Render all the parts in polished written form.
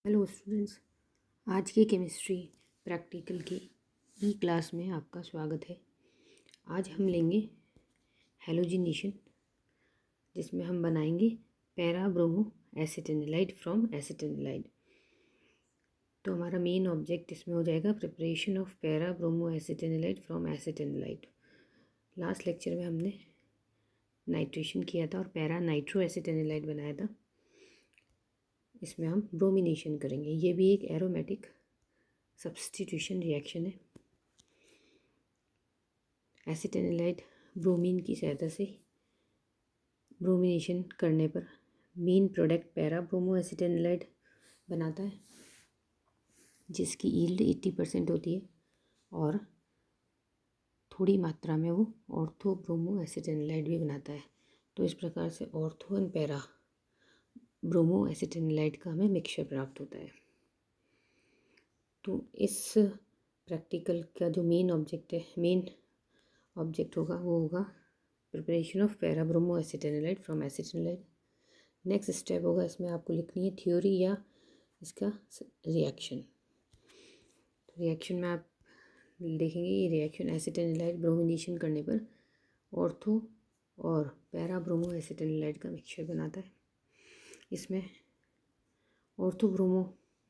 Hello students, आज की chemistry practical की ई क्लास में आपका स्वागत है। आज हम लेंगे हैलोजिनेशन, जिसमें हम बनाएंगे para bromo acetanilide from acetanilide. तो हमारा मेन ऑब्जेक्ट इसमें हो जाएगा preparation of para bromo acetanilide from acetanilide. Last lecture में हमने नाइट्रेशन किया था और पैरा नाइट्रो एसिटेनिलाइड बनाया था। इसमें हम ब्रोमिनेशन करेंगे। ये भी एक एरोमेटिक सब्स्टिट्यूशन रिएक्शन है। एसिटेनिलाइड ब्रोमीन की सहायता से ब्रोमिनेशन करने पर मेन प्रोडक्ट पैरा ब्रोमो एसिटेनिलाइड बनाता है, जिसकी यील्ड 80% होती है और थोड़ी मात्रा में वो ऑर्थो ब्रोमो एसिटेनिलाइड भी बनाता है। तो इस प्रकार से ऑर्थो एंड पैरा ब्रोमो एसिटेनिलाइड का हमें मिक्सचर प्राप्त होता है। तो इस प्रैक्टिकल का जो मेन ऑब्जेक्ट होगा वो होगा preparation of para bromo acetanilide from acetanilide. Next step होगा, इसमें आपको लिखनी है थ्योरी या इसका रिएक्शन। तो रिएक्शन में आप देखेंगे ये रिएक्शन एसिटेनिलाइड ब्रोमिनेशन करने पर ऑर्थो और पैरा ब्रोमो एसिटेनिलाइड का मिक्सचर बनाता है। इसमें ऑर्थो ब्रोमो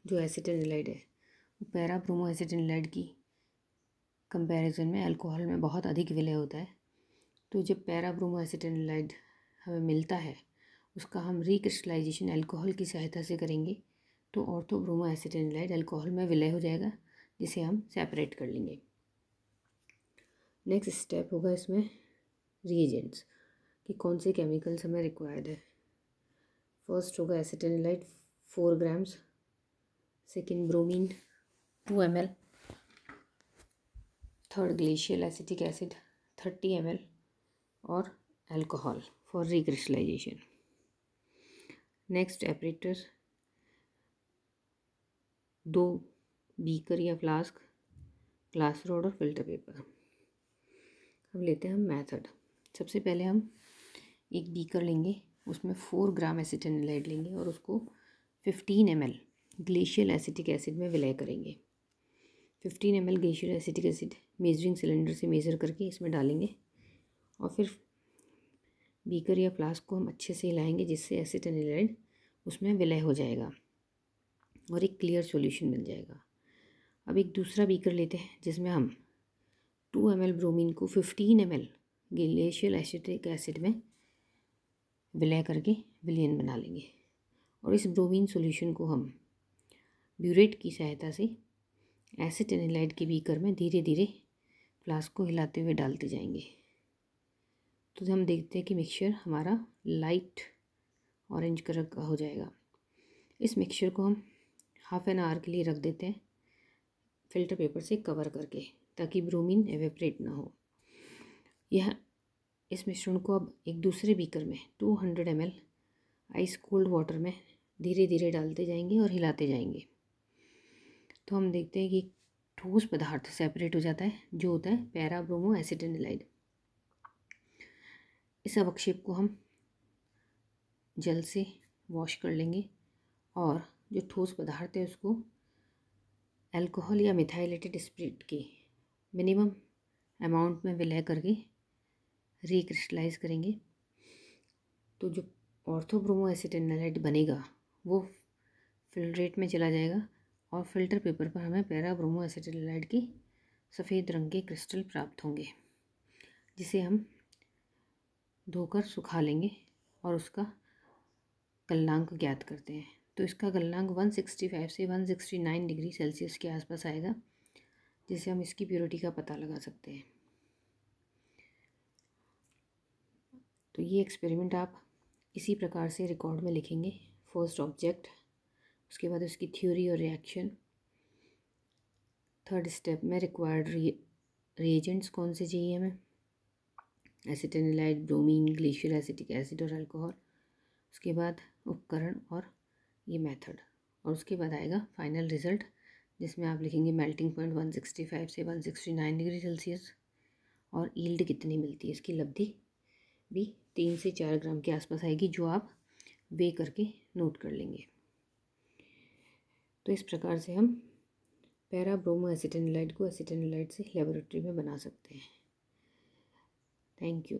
जो एसिटेनिलाइड है वो पैरा ब्रोमो एसिटेनिलाइड की कंपैरिजन में अल्कोहल में बहुत अधिक विलय होता है। तो जब पैरा ब्रोमो एसिटेनिलाइड हमें मिलता है उसका हम रिक्रिस्टलाइजेशन अल्कोहल की सहायता से करेंगे तो ऑर्थो ब्रोमो एसिटेनिलाइड अल्कोहल में विलय हो जाएगा, जिसे हम सेपरेट कर लेंगे। नेक्स्ट स्टेप होगा इसमें रिएजेंट्स कि कौन से केमिकल्स हमें रिक्वायर्ड है। फर्स्ट होगा एसिटेनिलाइड 4 grams, second bromine 2 ml, third glacial acetic acid 30 ml और alcohol for recrystallisation. Next एपरेटर 2 beaker या फ्लास्क, ग्लास रॉड और फिल्टर पेपर। अब लेते हैं हम मेथड। सबसे पहले हम एक बीकर लेंगे, उसमें 4 ग्राम एसिटेनिलाइड लेंगे और उसको 15 ml ग्लेशियल एसिटिक एसिड में विलय करेंगे। 15 ml glacial acetic acid measuring cylinder से मेज़र करके इसमें डालेंगे और फिर बीकर या फ्लास्क को हम अच्छे से हिलाएंगे, जिससे एसिटेनिलाइड उसमें विलय हो जाएगा और एक क्लियर सॉल्यूशन मिल जाएगा। अब एक दूसरा बीकर लेते हैं जिसमें हम 2 ml ब्रोमीन को 15 ml ग्लेशियल एसिटिक एसिड में विलय करके विलयन बना लेंगे और इस ब्रोमीन सॉल्यूशन को हम ब्यूरेट की सहायता से एसिटेनिलाइड के बीकर में धीरे धीरे फ्लास्क को हिलाते हुए डालते जाएंगे। तो हम देखते हैं कि मिक्सचर हमारा लाइट ऑरेंज कलर का हो जाएगा। इस मिक्सचर को हम हाफ एन आवर के लिए रख देते हैं फिल्टर पेपर से कवर करके, ताकि ब्रोमीन एवेपरेट ना हो। यह इस मिश्रण को अब एक दूसरे बीकर में 200 ml आइस कोल्ड वाटर में धीरे धीरे डालते जाएंगे और हिलाते जाएंगे। तो हम देखते हैं कि ठोस पदार्थ सेपरेट हो जाता है, जो होता है पैरा ब्रोमो एसिटेनिलाइड। इस अवक्षेप को हम जल से वॉश कर लेंगे और जो ठोस पदार्थ है उसको अल्कोहल या मिथाइलेटेड स्पिरिट के मिनिमम अमाउंट में विलय करके रिक्रिस्टलाइज करेंगे। तो जो ऑर्थो ब्रोमो एसिटेनिलाइड बनेगा वो फिल्ट्रेट में चला जाएगा और फिल्टर पेपर पर हमें पैरा ब्रोमो एसिटेनिलाइड की सफ़ेद रंग के क्रिस्टल प्राप्त होंगे, जिसे हम धोकर सुखा लेंगे और उसका गलनांक ज्ञात करते हैं। तो इसका गलनांक 165 से 169 डिग्री सेल्सियस के आसपास आएगा, जिससे हम इसकी प्योरिटी का पता लगा सकते हैं। तो ये एक्सपेरिमेंट आप इसी प्रकार से रिकॉर्ड में लिखेंगे। फर्स्ट ऑब्जेक्ट, उसके बाद उसकी थ्योरी और रिएक्शन, थर्ड स्टेप में रिक्वायर्ड रिएजेंट्स कौन से चाहिए हमें, एसिटेनिलाइड, ब्रोमीन, ग्लेशियल एसिटिक एसिड और अल्कोहल, उसके बाद उपकरण और ये मेथड, और उसके बाद आएगा फाइनल रिज़ल्ट, जिसमें आप लिखेंगे मेल्टिंग पॉइंट 165 से 169 डिग्री सेल्सियस और यील्ड कितनी मिलती है। इसकी लब्धि भी 3 से 4 ग्राम के आसपास आएगी, जो आप वे करके नोट कर लेंगे। तो इस प्रकार से हम पैरा ब्रोमो एसिटेनिलाइड को एसिटेनिलाइड से लेबोरेटरी में बना सकते हैं। Thank you.